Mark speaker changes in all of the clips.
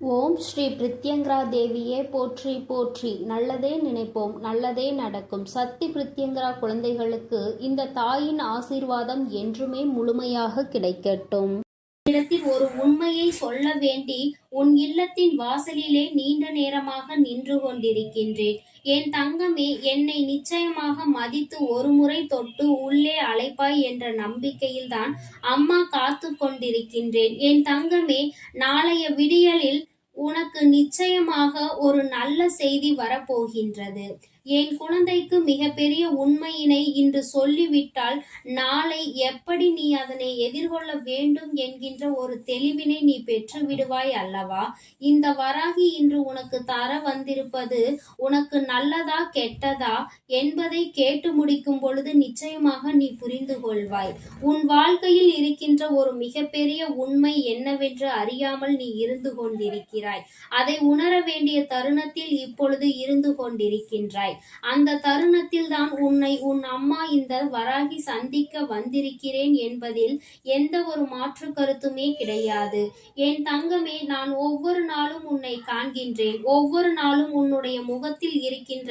Speaker 1: ஓம் ஸ்ரீ பிரித்யங்கரா தேவியே போற்றி போற்றி. நல்லதே நினைப்போம், நல்லதே நடக்கும். சக்தி பிரித்யங்கரா குழந்தைகளுக்கு இந்த தாயின் ஆசீர்வாதம் என்றுமே முழுமையாக கிடைக்கட்டும். இடத்தில் ஒரு உண்மையை சொல்ல வேண்டி உன் இல்லத்தின் வாசலிலே நீண்ட நேரமாக நின்று கொண்டிருக்கின்றேன். என் தங்கமே, என்னை நிச்சயமாக மதித்து ஒரு முறை தொட்டு உள்ளே அழைப்பாய் என்ற நம்பிக்கையில்தான் அம்மா காத்து கொண்டிருக்கின்றேன். என் தங்கமே, நாளைய விடியலில் உனக்கு நிச்சயமாக ஒரு நல்ல செய்தி வரப்போகின்றது. என் குழந்தைக்கு மிகப்பெரிய உண்மையினை இன்று சொல்லிவிட்டால் நாளை எப்படி நீ அதனை எதிர்கொள்ள வேண்டும் என்கின்ற ஒரு தெளிவினை நீ பெற்று விடுவாய் அல்லவா? இந்த வராகி இன்று உனக்கு தர வந்திருப்பது உனக்கு நல்லதா கெட்டதா என்பதை கேட்டு முடிக்கும் பொழுது நிச்சயமாக நீ புரிந்து கொள்வாய். உன் வாழ்க்கையில் இருக்கின்ற ஒரு மிகப்பெரிய உண்மை என்னவென்று அறியாமல் நீ இருந்து கொண்டிருக்கிறாய். அதை உணர வேண்டிய தருணத்தில் இப்பொழுது இருந்து கொண்டிருக்கின்றாய். அந்த தருணத்தில் தான் உன்னை உன் அம்மா இந்த வராகி சந்திக்க வந்திருக்கிறேன் என்பதில் எந்த ஒரு மாற்று கருத்துமே கிடையாது. என் தங்கமே, நான் ஒவ்வொரு நாளும் உன்னை காண்கின்றேன். ஒவ்வொரு நாளும் உன்னுடைய முகத்தில் இருக்கின்ற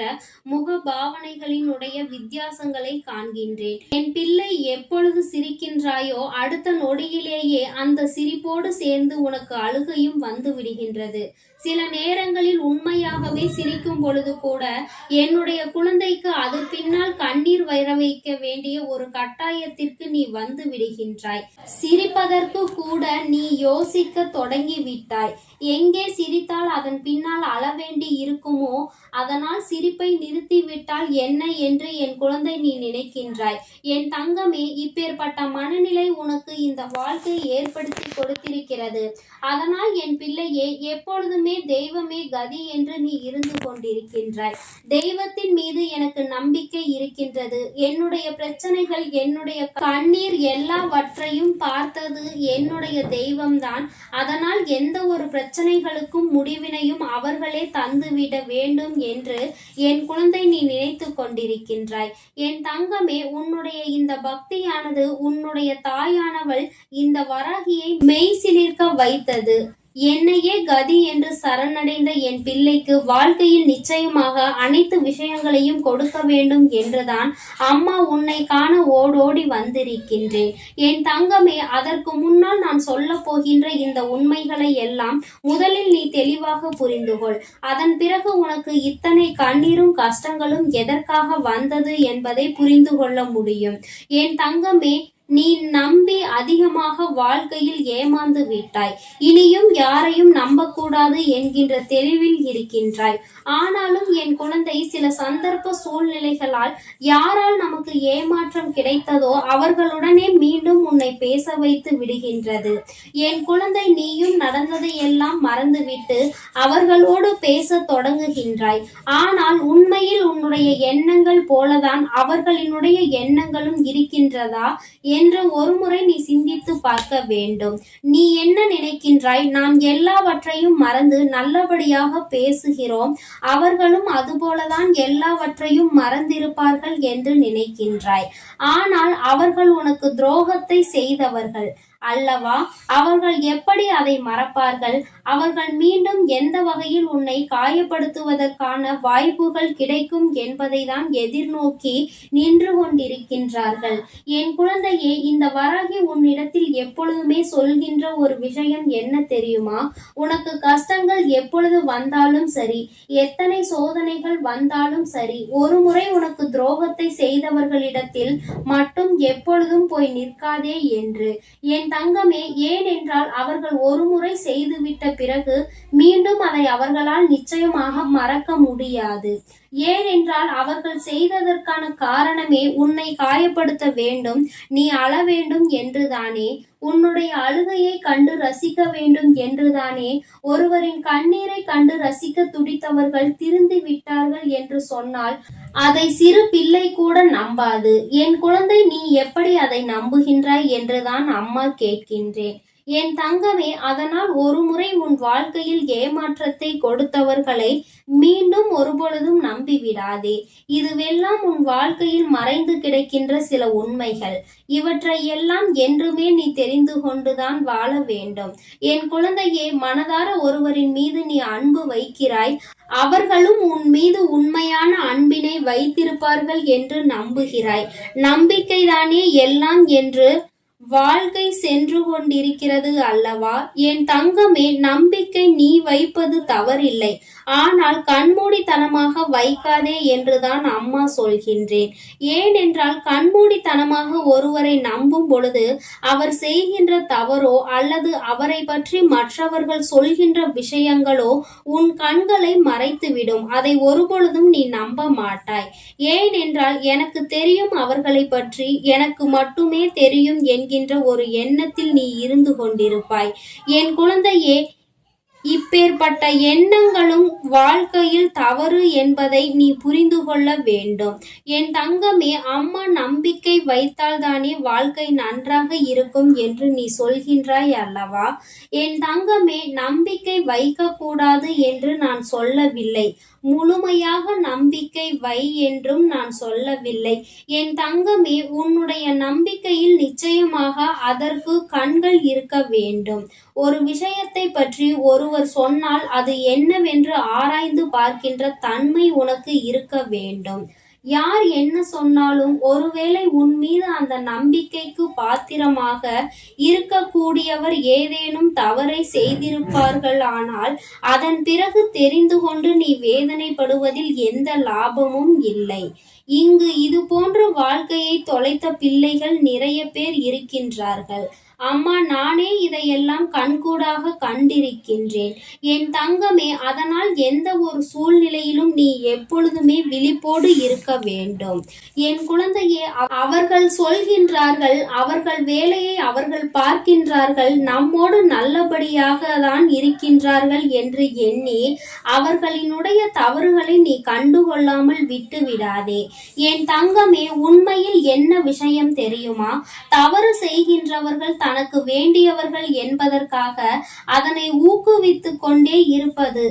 Speaker 1: முக பாவனைகளினுடைய வித்தியாசங்களை காண்கின்றேன். என் பிள்ளை எப்பொழுது சிரிக்கின்றாயோ அடுத்த நொடியிலேயே அந்த சிரிப்போடு சேர்ந்து உனக்கு அழுகையும் வந்து விடுகின்றது. சில நேரங்களில் உண்மையாகவே சிரிக்கும் பொழுது கூட என்னுடைய குழந்தைக்கு அது பின்னால் கண்ணீர் வர வைக்க வேண்டிய ஒரு கட்டாயத்திற்கு நீ வந்து விடுகின்றாய். சிரிப்பதற்கு கூட நீ யோசிக்க தொடங்கி விட்டாய். எங்கே சிரித்தால் அதன் பின்னால் அழ வேண்டி இருக்குமோ அதனால் சிரிப்பை நிறுத்திவிட்டால் என்ன என்று என் குழந்தை நீ நினைக்கின்றாய். என் தங்கமே, இப்பேற்பட்ட மனநிலை உனக்கு இந்த வாழ்க்கை ஏற்படுத்தி கொடுத்திருக்கிறது. அதனால் என் பிள்ளையே, எப்பொழுதுமே தெய்வமே கதி என்று நீ இருந்து கொண்டிருக்கின்றாய். தெய்வத்தின் மீது எனக்கு நம்பிக்கை இருக்கின்றது. என்னுடைய பிரச்சனைகள், என்னுடைய கண்ணீர் எல்லாவற்றையும் பார்த்தது என்னுடைய தெய்வம்தான். அதனால் எந்த ஒரு பிரச்சனைகளுக்கும் முடிவினையும் அவர்களே தந்துவிட வேண்டும் என்று என் குழந்தை நீ நினைத்து கொண்டிருக்கின்றாய். என் தங்கமே, உன்னுடைய இந்த பக்தியானது உன்னுடைய தாயானவள் இந்த வராகியை மெய் சிலிர்க்க வைத்தது. என்னையே கதி என்று சரணடைந்த என் பிள்ளைக்கு வாழ்க்கையில் நிச்சயமாக அனைத்து விஷயங்களையும் கொடுக்க வேண்டும் என்றுதான் அம்மா உன்னை காண ஓடோடி வந்திருக்கின்றேன். என் தங்கமே, அதற்கு முன்னால் நான் சொல்ல போகின்ற இந்த உண்மைகளை எல்லாம் முதலில் நீ தெளிவாக புரிந்து கொள். அதன் பிறகு உனக்கு இத்தனை கண்ணீரும் கஷ்டங்களும் எதற்காக வந்தது என்பதை புரிந்து கொள்ள முடியும். என் தங்கமே, நீ நம்பி அதிகமாக வாழ்க்கையில் ஏமாந்து விட்டாய். இனியும் யாரையும் நம்பக்கூடாது என்கின்ற தெளிவில் இருக்கின்றாய். ஆனாலும் என் குழந்தை, சில சந்தர்ப்ப சூழ்நிலைகளால் யாரால் நமக்கு ஏமாற்றம் கிடைத்ததோ அவர்களுடனே மீண்டும் உன்னை பேச வைத்து விடுகின்றது. என் குழந்தை, நீயும் நடந்ததை எல்லாம் மறந்துவிட்டு அவர்களோடு பேச தொடங்குகின்றாய். ஆனால் உண்மையில் உன்னுடைய எண்ணங்கள் போலதான் அவர்களினுடைய எண்ணங்களும் இருக்கின்றதா என்று ஒருமுறை நீ சிந்தித்து பார்க்க வேண்டும். நீ என்ன நினைக்கின்றாய்? நாம் எல்லாவற்றையும் மறந்து நல்லபடியாக பேசுகிறோம், அவர்களும் அதுபோலதான் எல்லாவற்றையும் மறந்திருப்பார்கள் என்று நினைக்கின்றாய். ஆனால் அவர்கள் உனக்கு துரோகத்தை செய்தவர்கள் அல்லவா? அவர்கள் எப்படி அதை மறப்பார்கள்? அவர்கள் மீண்டும் எந்த வகையில் உன்னை காயப்படுத்துவதற்கான வாய்ப்புகள் கிடைக்கும் என்பதை தான் எதிர்நோக்கி நின்று கொண்டிருக்கின்றார்கள். என் குழந்தையே, இந்த வராகி உன்னிடத்தில் எப்பொழுதுமே சொல்கின்ற ஒரு விஷயம் என்ன தெரியுமா? உனக்கு கஷ்டங்கள் எப்பொழுது வந்தாலும் சரி, எத்தனை சோதனைகள் வந்தாலும் சரி, ஒரு முறை உனக்கு துரோகத்தை செய்தவர்களிடத்தில் மட்டும் எப்பொழுதும் போய் நிற்காதே என்று. என் தங்கமே, ஏனென்றால் அவர்கள் ஒரு முறை செய்துவிட்ட பிறகு மீண்டும் அதை அவர்களால் நிச்சயமாக மறக்க முடியாது. ஏனென்றால் அவர்கள் செய்ததற்கான காரணமே உன்னை காயப்படுத்த வேண்டும், நீ அழ வேண்டும் என்றுதானே. உன்னுடைய அழுகையை கண்டு ரசிக்க வேண்டும் என்றுதானே. ஒருவரின் கண்ணீரை கண்டு ரசிக்க துடித்தவர்கள் திருந்து விட்டார்கள் என்று சொன்னால் அதை சிறு பிள்ளை கூட நம்பாது. என் குழந்தை, நீ எப்படி அதை நம்புகின்றாய் என்றுதான் அம்மா கேட்கின்றேன். என் தங்கமே, அதனால் ஒருமுறை உன் வாழ்க்கையில் ஏமாற்றத்தை கொடுத்தவர்களை மீண்டும் ஒருபொழுதும் நம்பிவிடாதே. இதுவெல்லாம் உன் வாழ்க்கையில் மறைந்து கிடக்கின்ற சில உண்மைகள். இவற்றை எல்லாம் என்றுமே நீ தெரிந்து கொண்டுதான் வாழ வேண்டும். என் குழந்தையே, மனதார ஒருவரின் மீது நீ அன்பு வைக்கிறாய். அவர்களும் உன் மீது உண்மையான அன்பினை வைத்திருப்பார்கள் என்று நம்புகிறாய். நம்பிக்கைதானே எல்லாம் என்று வாழ்க்கை சென்று கொண்டிருக்கிறது அல்லவா? என் தங்கமே, நம்பிக்கை நீ வைப்பது தவறில்லை. ஆனால் கண்மூடித்தனமாக வைக்காதே என்றுதான் அம்மா சொல்கின்றேன். ஏனென்றால் கண்மூடித்தனமாக ஒருவரை நம்பும் பொழுது அவர் செய்கின்ற தவறோ அல்லது அவரை பற்றி மற்றவர்கள் சொல்கின்ற விஷயங்களோ உன் கண்களை மறைத்துவிடும். அதை ஒருபொழுதும் நீ நம்ப மாட்டாய். ஏனென்றால் எனக்கு தெரியும் அவர்களை பற்றி, எனக்கு மட்டுமே தெரியும் என்கின்ற ஒரு எண்ணத்தில் நீ இருந்து கொண்டிருப்பாய். என் குழந்தையே, இப்பேற்பட்ட எண்ணங்களும் வாழ்க்கையில் தவறு என்பதை நீ புரிந்து கொள்ள வேண்டும். என் தங்கமே, அம்மா நம்பிக்கை வைத்தால்தானே வாழ்க்கை நன்றாக இருக்கும் என்று நீ சொல்கின்றாய் அல்லவா? என் தங்கமே, நம்பிக்கை வைக்க கூடாது என்று நான் சொல்லவில்லை. முழுமையாக நம்பிக்கை வை என்றும் நான் சொல்லவில்லை. என் தங்கமே, உன்னுடைய நம்பிக்கையில் நிச்சயமாக அதற்கு கண்கள் இருக்க வேண்டும். ஒரு விஷயத்தை பற்றி ஒருவர் சொன்னால் அது என்னவென்று ஆராய்ந்து பார்க்கின்ற தன்மை உனக்கு இருக்க வேண்டும். யார் என்ன சொன்னாலும் ஒருவேளை உன் மீது அந்த நம்பிக்கைக்கு பாத்திரமாக இருக்கக்கூடியவர் ஏதேனும் தவறை செய்திருப்பார்கள். ஆனால் அதன் பிறகு தெரிந்து கொண்டு நீ வேதனைப்படுவதில் எந்த லாபமும் இல்லை. இங்கு இது போன்ற வாழ்க்கையை தொலைத்த பிள்ளைகள் நிறைய பேர் இருக்கின்றார்கள். அம்மா, நானே இதையெல்லாம் கண்கூடாக கண்டிருக்கின்றேன். என் தங்கமே, அதனால் எந்த ஒரு சூழ்நிலையிலும் நீ எப்பொழுதுமே விழிப்போடு இருக்க வேண்டும். என் குழந்தையே, அவர்கள் சொல்கின்றார்கள், அவர்கள் வேலையை அவர்கள் பார்க்கின்றார்கள், நம்மோடு நல்லபடியாக தான் இருக்கின்றார்கள் என்று எண்ணி அவர்களினுடைய தவறுகளை நீ கண்டுகொள்ளாமல் விட்டு விடாதே. என் தங்கமே, உண்மையில் என்ன விஷயம் தெரியுமா? தவறு செய்கின்றவர்கள் தனக்கு வேண்டியவர்கள் என்பதற்காக அதனை ஊக்குவித்து கொண்டே இருப்பது.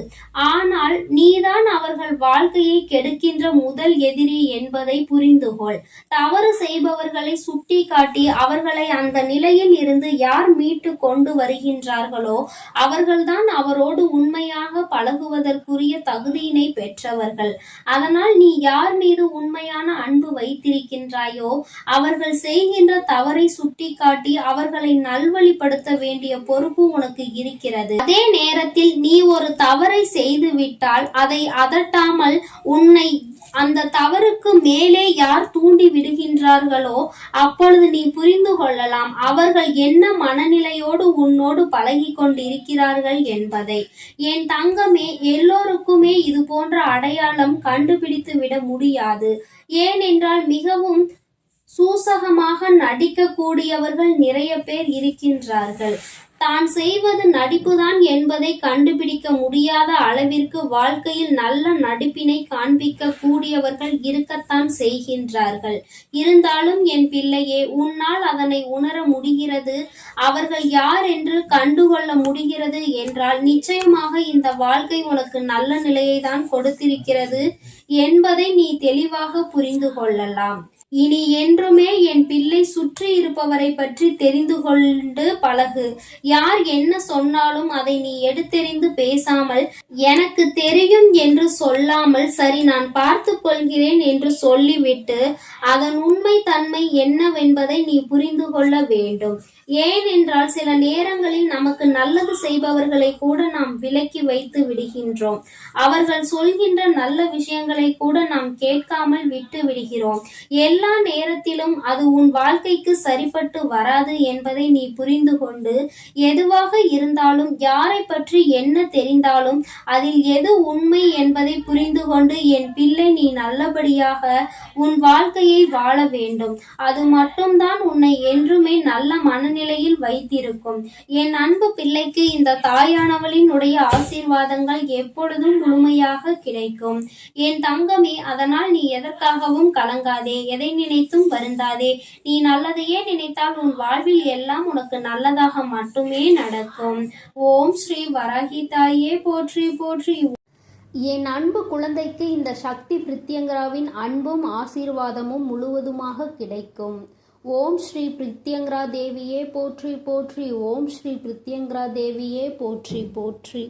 Speaker 1: ஆனால் நீதான் அவர்கள் வாழ்க்கையை கெடுக்கின்ற முதல் எதிரி என்பதை புரிந்துகொள். தவறு செய்பவர்களை சுட்டி காட்டி அவர்களை அந்த நிலையில் இருந்து யார் மீட்டு கொண்டு வருகின்றார்களோ அவர்கள்தான் அவரோடு உண்மையாக பழகுவதற்குரிய தகுதியினை பெற்றவர்கள். அதனால் நீ யார் மீது உண்மையான அன்பு வைத்திருக்கின்றாயோ அவர்கள் செய்கின்ற தவறை சுட்டி காட்டி அவர்களை நல்வழிப்படுத்த வேண்டிய பொறுப்பு உனக்கு இருக்கிறது. அதே நேரத்தில் நீ ஒரு தவறை செய்துவிட்டால் அதை அதட்டாமல் உன்னை அந்த தவறுக்கு மேலே யார் தூண்டி விடுகின்றார்களோ அப்பொழுது நீ புரிந்து கொள்ளலாம் அவர்கள் என்ன மனநிலையோடு உன்னோடு பழகி கொண்டிருக்கிறார்கள் என்பதை. என் தங்கமே, எல்லோருக்குமே இது போன்ற அடையாளம் கண்டுபிடித்து விட முடியாது. ஏனென்றால் மிகவும் சூசகமாக நடிக்கக்கூடியவர்கள் நிறைய பேர் இருக்கின்றார்கள். தான் செய்வது நடிப்புதான் என்பதை கண்டுபிடிக்க முடியாத அளவிற்கு வாழ்க்கையில் நல்ல நடிப்பினை காண்பிக்க கூடியவர்கள் இருக்கத்தான் செய்கின்றார்கள். இருந்தாலும் என் பிள்ளையே, உன்னால் அதனை உணர முடிகிறது. அவர்கள் யார் என்று கண்டுகொள்ள முடிகிறது என்றால் நிச்சயமாக இந்த வாழ்க்கை உனக்கு நல்ல நிலையை தான் கொடுத்திருக்கிறது என்பதை நீ தெளிவாக புரிந்து கொள்ளலாம். இனி என்றுமே என் பிள்ளை சுற்றி இருப்பவரை பற்றி தெரிந்து கொண்டு பழகு. யார் என்ன சொன்னாலும் அதை நீ எடுத்தெறிந்து பேசாமல், எனக்கு தெரியும் என்று சொல்லாமல், சரி நான் பார்த்து கொள்கிறேன் என்று சொல்லிவிட்டு அதன் உண்மை தன்மை என்னவென்பதை நீ புரிந்து கொள்ள வேண்டும். ஏனென்றால் சில நேரங்களில் நமக்கு நல்லது செய்பவர்களை கூட நாம் விலக்கி வைத்து விடுகின்றோம். அவர்கள் சொல்கின்ற நல்ல விஷயங்களை கூட நாம் கேட்காமல் விட்டு விடுகிறோம். எல்லா நேரத்திலும் அது உன் வாழ்க்கைக்கு சரிப்பட்டு வராது என்பதை நீ புரிந்து கொண்டு, எதுவாக இருந்தாலும் யாரை பற்றி என்ன தெரிந்தாலும் அதில் எது உண்மை என்பதை புரிந்து கொண்டு என் பிள்ளை நீ நல்லபடியாக உன் வாழ்க்கையை வாழ வேண்டும். அது மட்டும்தான் உன்னை என்றுமே நல்ல மனநிலையில் வைத்திருக்கும். என் அன்பு பிள்ளைக்கு இந்த தாயானவளினுடைய ஆசீர்வாதங்கள் எப்பொழுதும் முழுமையாக கிடைக்கும். என் தங்கமே, அதனால் நீ எதற்காகவும் கலங்காதே. எதை
Speaker 2: நினைத்தும் வருந்தாதே. நீ நல்லதையே நினைத்தால் உன் வாழ்வில் எல்லாம் உனக்கு நல்லதாக மட்டுமே நடக்கும். ஓம் ஸ்ரீ வராகி தாயே போற்றி போற்றி.
Speaker 1: என் அன்பு குழந்தைக்கு இந்த சக்தி பிரித்யங்கராவின் அன்பும் ஆசீர்வாதமும் முழுவதுமாக கிடைக்கும். ஓம் ஸ்ரீ பிரித்யங்கரா தேவியே போற்றி போற்றி. ஓம் ஸ்ரீ பிரித்யங்கரா தேவியே போற்றி போற்றி.